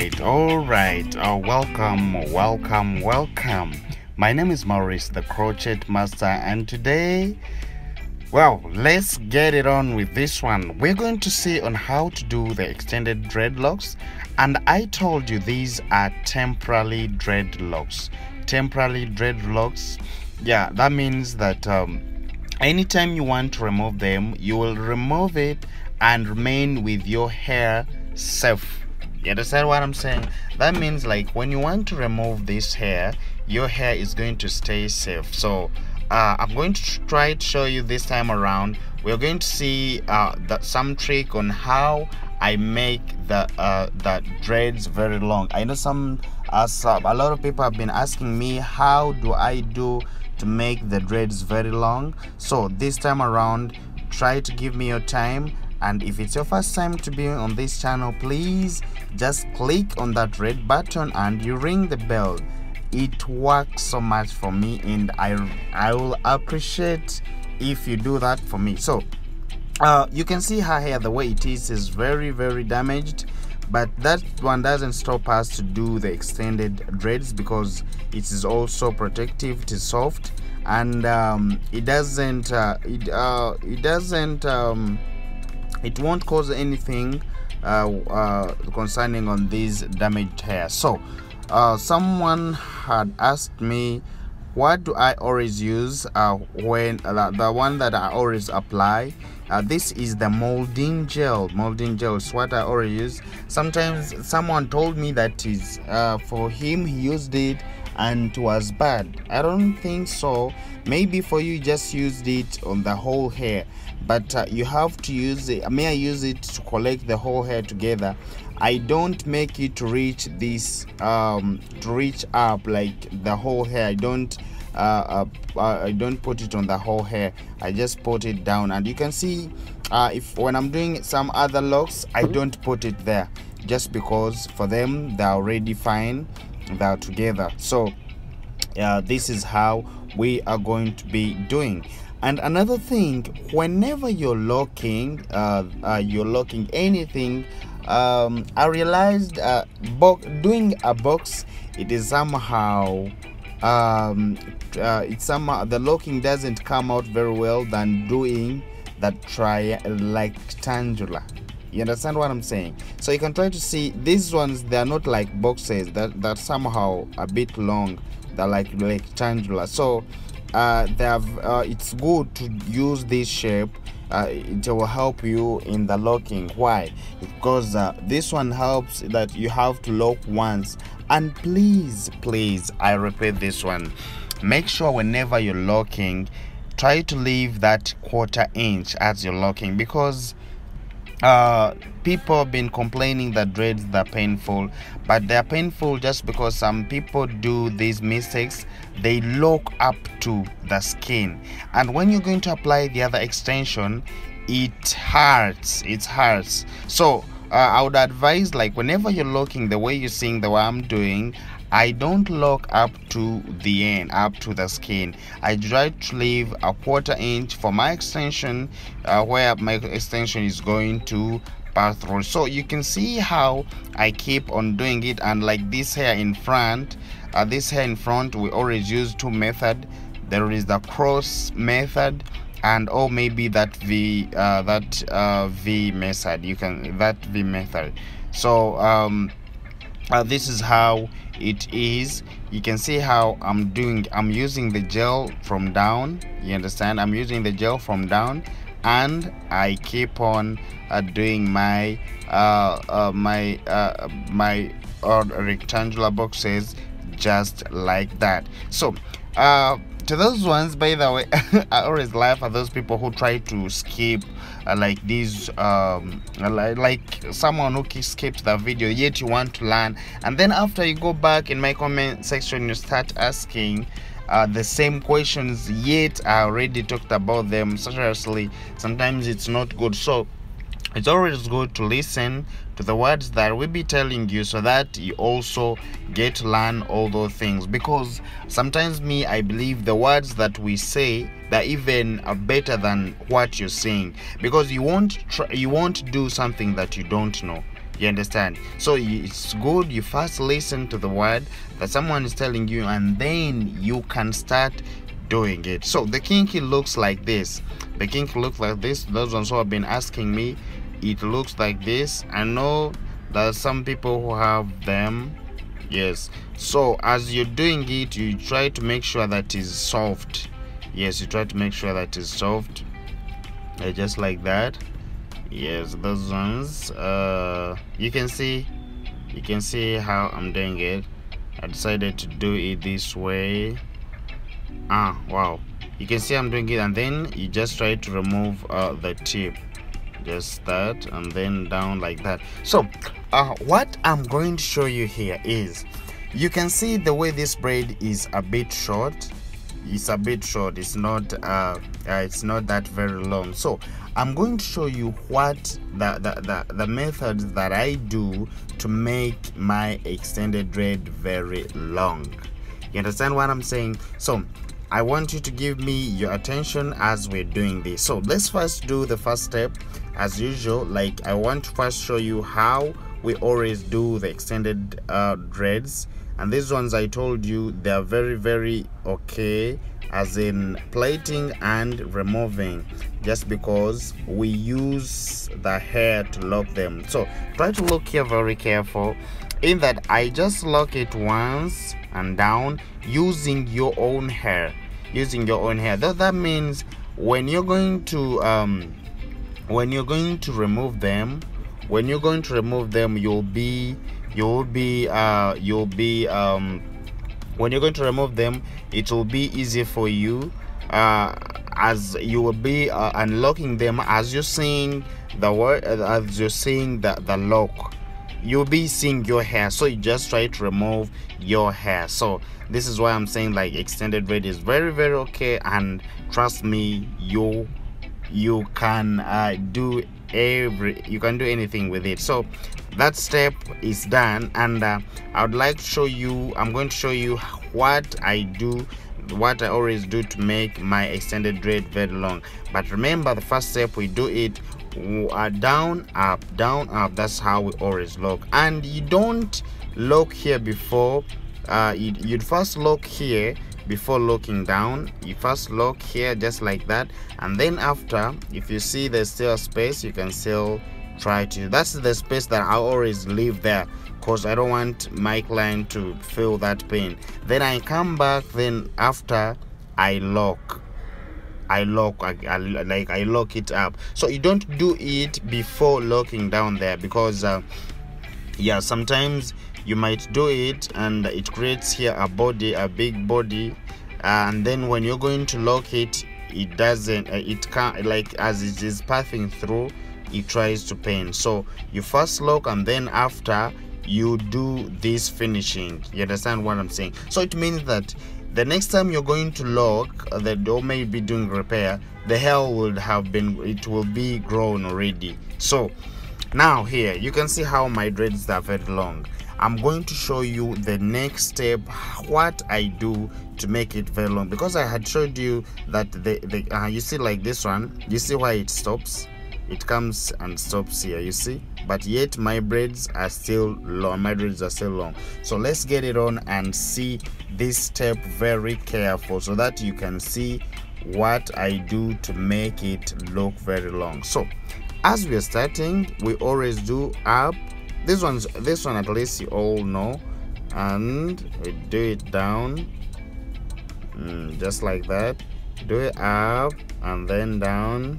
All right. Welcome. My name is Maurice, the crochet master, and today, well, let's get it on with this one. We're going to see on how to do the extended dreadlocks, and I told you these are temporary dreadlocks. Yeah, that means that anytime you want to remove them, you will remove it and remain with your hair safe. You understand what I'm saying? That means like when you want to remove this hair, your hair is going to stay safe. So I'm going to try to show you this time around. We're going to see some trick on how I make the dreads very long. I know a lot of people have been asking me, how do I do to make the dreads very long? So this time around, try to give me your time. And if it's your first time to be on this channel, please just click on that red button and you ring the bell. It works so much for me, and I will appreciate if you do that for me. So you can see her hair, the way it is very damaged, but that one doesn't stop us to do the extended dreads because it is also protective, it is soft, and it won't cause anything concerning on these damaged hair. So someone had asked me, what do I always use when the one that I always apply? This is the molding gel. Is what I always use. Sometimes someone told me that is for him, he used it and it was bad. I don't think so. Maybe for you, just used it on the whole hair, but you have to use it. I use it to collect the whole hair together. I don't make it to reach this to reach up like the whole hair. I don't put it on the whole hair. I just put it down, and you can see if when I'm doing some other locks, I don't put it there just because for them they're already fine, they're together. So this is how we are going to be doing. And another thing, whenever you're locking anything, I realized doing a box, it is somehow the locking doesn't come out very well than doing that rectangular. You understand what I'm saying? So you can try to see these ones, they're not like boxes, that somehow a bit long, they're like rectangular. So it's good to use this shape. It will help you in the locking. Why? Because this one helps that you have to lock once. And please, I repeat this one, make sure whenever you're locking, try to leave that 1/4 inch as you're locking, because people have been complaining that dreads are painful, but they're painful just because some people do these mistakes. They lock up to the skin, and when you're going to apply the other extension, it hurts. So I would advise, like whenever you're locking, the way you're seeing the way I'm doing, I don't lock up to the end, up to the skin. I try to leave a 1/4 inch for my extension, where my extension is going to pass through. So you can see how I keep on doing it. And like this hair in front, we always use two methods. There is the cross method, and or maybe that V method. So this is how it is. You can see how I'm using the gel from down. You understand? I'm using the gel from down, and I keep on doing my rectangular boxes just like that. So to those ones, by the way, I always laugh at those people who try to skip like these like someone who skips the video, yet you want to learn, and then after you go back in my comment section, you start asking the same questions, yet I already talked about them. Seriously, sometimes it's not good. So it's always good to listen to the words that we be telling you, so that you also get to learn all those things. Because sometimes I believe the words that we say, they're even better than what you're saying, because you won't do something that you don't know. You understand? So it's good you first listen to the word that someone is telling you, and then you can start doing it. So the kinky looks like this. The kinky looks like this. Those ones who have been asking me, it looks like this. I know there are some people who have them. Yes. So as you're doing it, you try to make sure that is soft. Yes, you try to make sure that is soft. Just like that. Yes, those ones. You can see how I'm doing it. I decided to do it this way. Wow, you can see I'm doing it, and then you just try to remove the tip, just that, and then down like that. So what I'm going to show you here is, you can see the way this braid is a bit short. It's a bit short. It's not that very long. So I'm going to show you what the methods that I do to make my extended dread very long. You understand what I'm saying? So I want you to give me your attention as we're doing this. So let's first do the first step as usual. Like, I want to first show you how we always do the extended dreads, and these ones I told you they are very, very okay, as in plating and removing, just because we use the hair to lock them. So try to look here very careful, in that I just lock it once and down using your own hair. That means when you're going to remove them, when you're going to remove them, it will be easy for you, as you will be unlocking them as you're seeing the word, as you're seeing the lock. You'll be seeing your hair, so you just try to remove your hair. So this is why I'm saying, like, extended braid is very, very okay, and trust me, you can do anything with it. So that step is done, and I would like to show you, I'm going to show you what I always do to make my extended dread very long. But remember, the first step, we do it down, up, down, up. That's how we always lock. And you don't lock here before, you'd first lock here before locking down. You first lock here just like that, and then after, if you see there's still a space, you can still try to, that's the space that I always leave there, because I don't want my client to feel that pain. Then I come back, then after I lock it up. So you don't do it before locking down there, because yeah, sometimes you might do it and it creates here a big body, and then when you're going to lock it, it doesn't, it can't, like, as it is passing through, it tries to pain. So you first lock, and then after you do this finishing. You understand what I'm saying? So it means that the next time you're going to lock the door, may be doing repair, the hair it will be grown already. So now here you can see how my dreads are very long. I'm going to show you the next step, what I do to make it very long, because I had showed you that you see, like this one, you see why it stops, it comes and stops here, you see, but yet my braids are still long. So let's get it on and see this step very careful, so that you can see what I do to make it look very long. So as we are starting, we always do up. This one at least you all know, and we do it down, just like that. Do it up and then down.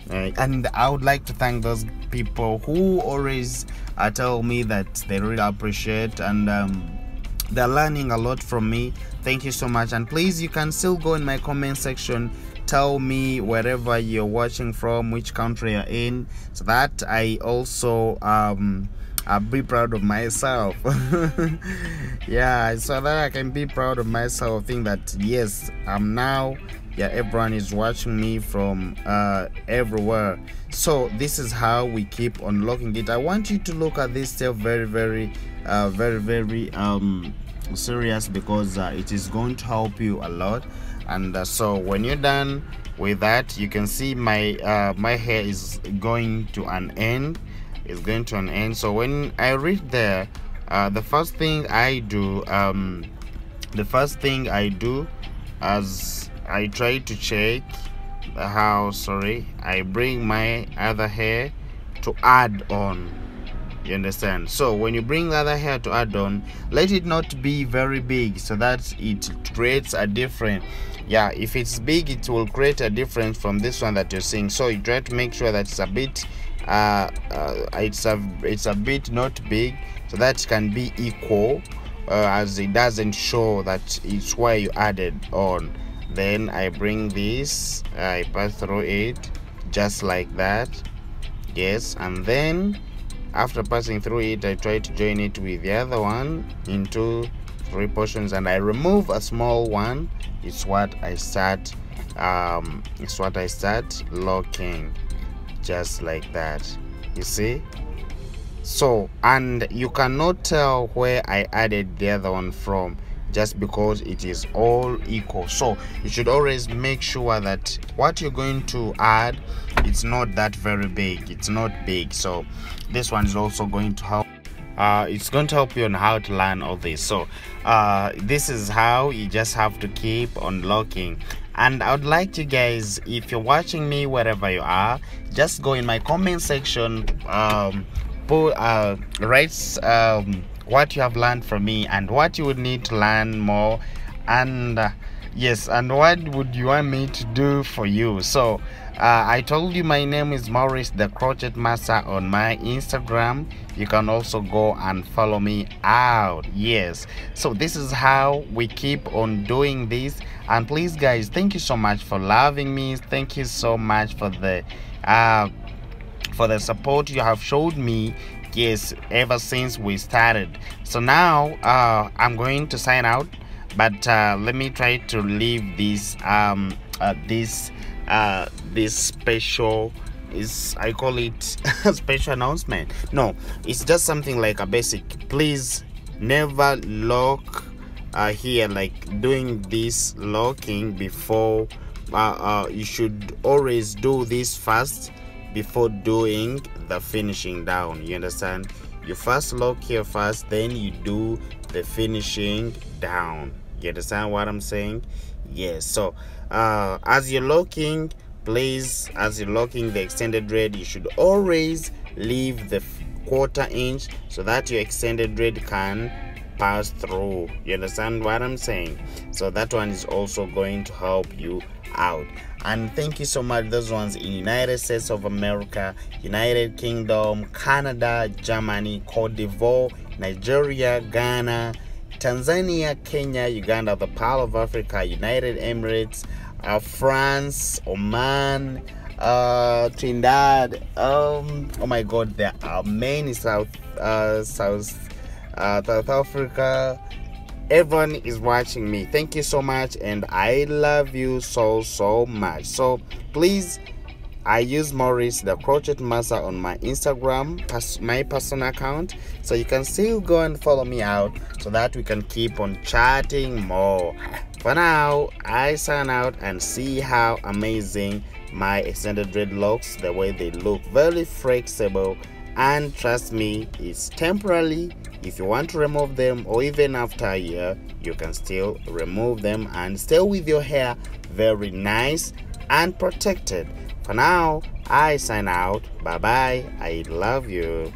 And I would like to thank those people who always tell me that they really appreciate, and they're learning a lot from me. Thank you so much. And please, you can still go in my comment section, tell me wherever you're watching from, which country you're in, so that I also I'll be proud of myself. Yeah, so that I can be proud of myself, think that yes, I'm now, yeah, everyone is watching me from everywhere. So this is how we keep unlocking it. I want you to look at this step very, very serious, because it is going to help you a lot. And so when you're done with that, you can see my my hair is going to an end, it's going to an end. So when I reach there, the first thing I do as I try to check how, I bring my other hair to add on. You understand? So when you bring the other hair to add on, let it not be very big so that it creates a different, if it's big, it will create a difference from this one that you're seeing. So you try to make sure that it's a bit it's a bit not big, so that it can be equal, as it doesn't show that it's where you added on. Then I bring this, I pass through it just like that. Yes, and then after passing through it, I try to join it with the other one into 3 portions, and I remove a small one. It's what I start locking, just like that. You see? So, and you cannot tell where I added the other one from, just because it is all equal. So you should always make sure that what you're going to add, it's not that very big, it's not big. So this one is also going to help, it's going to help you on how to learn all this. So this is how you just have to keep on locking. And I would like you guys, if you're watching me wherever you are, just go in my comment section, write what you have learned from me and what you would need to learn more, and yes, and what would you want me to do for you. So I told you my name is Maurice the Crochet Master on my Instagram. You can also go and follow me out. Yes, so this is how we keep on doing this. And please guys, thank you so much for loving me. Thank you so much for the support you have showed me, yes, ever since we started. So now I'm going to sign out, but let me try to leave this this special, I call it a special announcement. No, it's just something like a basic. Please never lock here, like doing this locking before. You should always do this first before doing the finishing down. You understand? You first lock here first, then you do the finishing down. You understand what I'm saying? Yes. So as you're locking, please, as you're locking the extended braid, you should always leave the 1/4 inch so that your extended braid can pass through. You understand what I'm saying? So that one is also going to help you out. And thank you so much, those ones in United States of America, United Kingdom, Canada, Germany, Cote d'Ivoire, Nigeria, Ghana, Tanzania, Kenya, Uganda, the Pearl of Africa, United Emirates, France, Oman, Trinidad. Oh my God, there are many. South Africa. Everyone is watching me. Thank you so much, and I love you so much. So please, I use Maurice the Crochet Master on my Instagram, my personal account, so you can still go and follow me out so that we can keep on chatting more. For now, I sign out and see how amazing my extended dreadlocks, the way they look, very flexible, and trust me, it's temporarily. If you want to remove them, or even after a year, you can still remove them and stay with your hair very nice and protected. For now, I sign out. Bye bye. I love you.